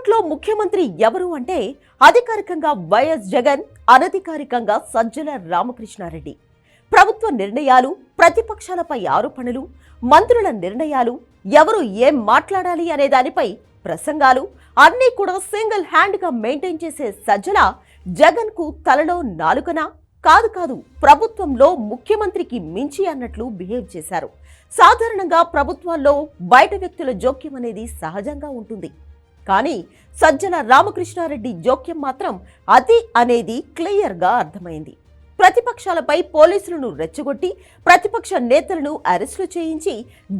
అప్పట్లో ముఖ్యమంత్రి ఎవరు అంటే అధికారికంగా వైఎస్ జగన్, అనధికారికంగా సజ్జల రామకృష్ణారెడ్డి. ప్రభుత్వ నిర్ణయాలు, ప్రతిపక్షాలపై ఆరోపణలు, మంత్రుల నిర్ణయాలు, ఎవరు ఏం మాట్లాడాలి అనే దానిపై ప్రసంగాలు అన్నీ కూడా సింగిల్ హ్యాండ్ గా మెయింటైన్ చేసే సజ్జల జగన్ కు తలలో నాలుకన కాదు ప్రభుత్వంలో ముఖ్యమంత్రికి మించి అన్నట్లు బిహేవ్ చేశారు. సాధారణంగా ప్రభుత్వాల్లో బయట వ్యక్తుల జోక్యం అనేది సహజంగా ఉంటుంది. కానీ సజ్జల రామకృష్ణారెడ్డి జోక్యం మాత్రం అది అనేది క్లియర్ గా అర్థమైంది. ప్రతిపక్షాలపై పోలీసులను రెచ్చగొట్టి ప్రతిపక్ష నేతలను అరెస్టులు చేయించి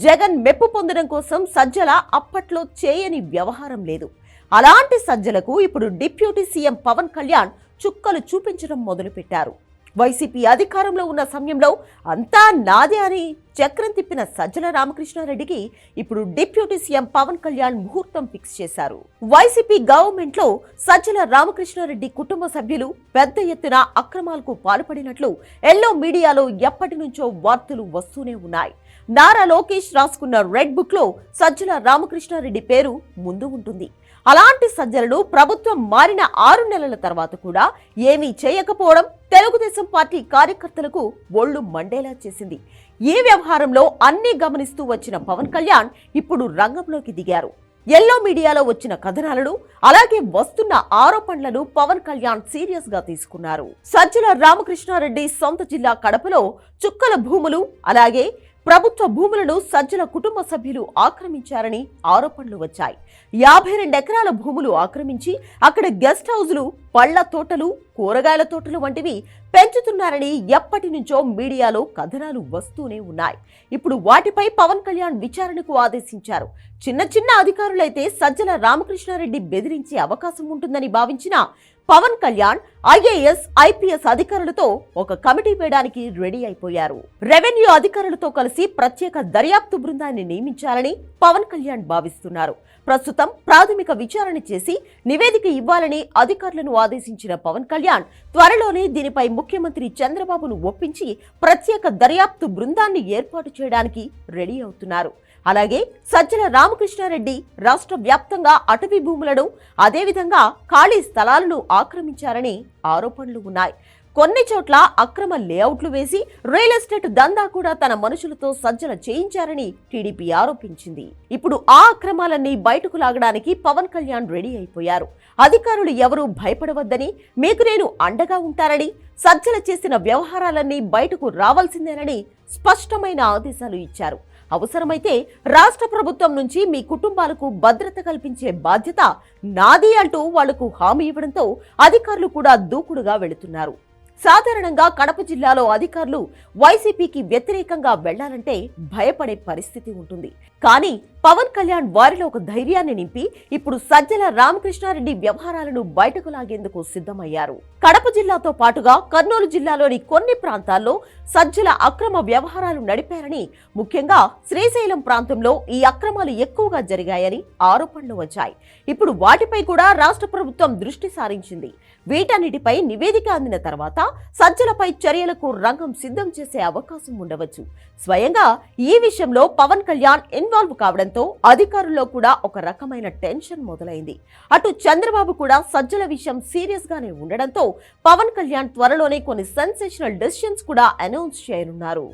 జగన్ మెప్పు పొందడం కోసం సజ్జల అప్పట్లో చేయని వ్యవహారం లేదు. అలాంటి సజ్జలకు ఇప్పుడు డిప్యూటీ సీఎం పవన్ కళ్యాణ్ చుక్కలు చూపించడం మొదలుపెట్టారు. వైసీపీ అధికారంలో ఉన్న సమయంలో అంతా నాదే అని చక్రం తిప్పిన సజ్జల రామకృష్ణారెడ్డికి ఇప్పుడు డిప్యూటీ సీఎం పవన్ కళ్యాణ్ ముహూర్తం ఫిక్స్ చేశారు. వైసీపీ గవర్నమెంట్ లో సజ్జల రామకృష్ణారెడ్డి కుటుంబ సభ్యులు పెద్ద ఎత్తున అక్రమాలకు పాల్పడినట్లు ఎల్లో మీడియాలో ఎప్పటి నుంచో వార్తలు వస్తూనే ఉన్నాయి. నారా లోకేష్ రాసుకున్న రెడ్ బుక్ లో సజ్జల రామకృష్ణారెడ్డి పేరు ముందు ఉంటుంది. అలాంటి సజ్జలను ప్రభుత్వం మారిన 6 నెలల తర్వాత కూడా ఏమీ చేయకపోవడం తెలుగుదేశం పార్టీ కార్యకర్తలకు ఒళ్ళు మండేలా చేసింది. ఈ వ్యవహారంలో అన్నీ గమనిస్తూ వచ్చిన పవన్ కళ్యాణ్ ఇప్పుడు రంగంలోకి దిగారు. ఎల్లో మీడియాలో వచ్చిన కథనాలను, అలాగే వస్తున్న ఆరోపణలను పవన్ కళ్యాణ్ సీరియస్ గా తీసుకున్నారు. సజ్జల రామకృష్ణారెడ్డి సొంత జిల్లా కడపలో చుక్కల భూములు, అలాగే ప్రభుత్వ భూములను సజ్జల కుటుంబ సభ్యులు ఆక్రమించారని ఆరోపణలు వచ్చాయి. 52 ఎకరాల భూములు ఆక్రమించి అక్కడ గెస్ట్ హౌజులు, పళ్ల తోటలు, కూరగాయల తోటలు వంటివి పెంచుతున్నారని ఎప్పటి నుంచో మీడియాలో కథనాలు వస్తూనే ఉన్నాయి. ఇప్పుడు వాటిపై పవన్ కళ్యాణ్ విచారణకు ఆదేశించారు. చిన్న అధికారులైతే సజ్జల రామకృష్ణారెడ్డి బెదిరించే అవకాశం ఉంటుందని భావించిన పవన్ కళ్యాణ్ ఐఏఎస్, ఐపీఎస్ అధికారులతో ఒక కమిటీ వేయడానికి రెడీ అయిపోయారు. రెవెన్యూ అధికారులతో కలిసి ప్రత్యేక దర్యాప్తు బృందాన్ని నియమించాలని పవన్ కళ్యాణ్ భావిస్తున్నారు. ప్రస్తుతం ప్రాథమిక విచారణ చేసి నివేదిక ఇవ్వాలని అధికారులను ఆదేశించిన పవన్ కళ్యాణ్ త్వరలోనే దీనిపై ముఖ్యమంత్రి చంద్రబాబును ఒప్పించి ప్రత్యేక దర్యాప్తు బృందాన్ని ఏర్పాటు చేయడానికి రెడీ అవుతున్నారు. అలాగే సజ్జల రామకృష్ణారెడ్డి రాష్ట్ర వ్యాప్తంగా అటవీ భూములను, అదేవిధంగా ఖాళీ స్థలాలను ఆక్రమించారని ఆరోపణలు ఉన్నాయి. కొన్ని చోట్ల అక్రమ లేఅవుట్లు వేసి రియల్ ఎస్టేట్ దందా కూడా తన మనుషులతో సజ్జల చేయించారని టీడీపీ ఆరోపించింది. ఇప్పుడు ఆ అక్రమాలన్నీ బయటకు లాగడానికి పవన్ కళ్యాణ్ రెడీ అయిపోయారు. అధికారులు ఎవరూ భయపడవద్దని, మీకు నేను అండగా ఉంటారని, సజ్జల చేసిన వ్యవహారాలన్నీ బయటకు రావాల్సిందేనని స్పష్టమైన ఆదేశాలు ఇచ్చారు. అవసరమైతే రాష్ట్ర ప్రభుత్వం నుంచి మీ కుటుంబాలకు భద్రత కల్పించే బాధ్యత నాది అంటూ వాళ్లకు హామీ ఇవ్వడంతో అధికారులు కూడా దూకుడుగా వెళుతున్నారు. సాధారణంగా కడప జిల్లాలో అధికారులు వైసీపీకి వ్యతిరేకంగా వెళ్లాలంటే భయపడే పరిస్థితి ఉంటుంది. కానీ పవన్ కళ్యాణ్ వారిలో ఒక ధైర్యాన్ని నింపి ఇప్పుడు సజ్జల రామకృష్ణారెడ్డి వ్యవహారాలను బయటకు లాగేందుకు సిద్ధమయ్యారు. కడప జిల్లాతో పాటుగా కర్నూలు జిల్లాలోని కొన్ని ప్రాంతాల్లో సజ్జల అక్రమ వ్యవహారాలు నడిపారని, ముఖ్యంగా శ్రీశైలం ప్రాంతంలో ఈ అక్రమాలు ఎక్కువగా జరిగాయని ఆరోపణలు వచ్చాయి. ఇప్పుడు వాటిపై కూడా రాష్ట్ర ప్రభుత్వం దృష్టి సారించింది. వీటన్నిటిపై నివేదిక అందిన తర్వాత సజ్జలపై చర్యలకు రంగం సిద్ధం చేసే అవకాశం ఉండవచ్చు. స్వయంగా ఈ విషయంలో పవన్ కళ్యాణ్ ఇన్వాల్వ్ కావడంతో అధికారుల్లో కూడా ఒక రకమైన టెన్షన్ మొదలైంది. అటు చంద్రబాబు కూడా సజ్జల విషయం సీరియస్ గానే ఉండడంతో పవన్ కళ్యాణ్ త్వరలోనే కొన్ని సెన్సేషనల్ డెసిషన్స్ కూడా అనౌన్స్ చేయనున్నారు.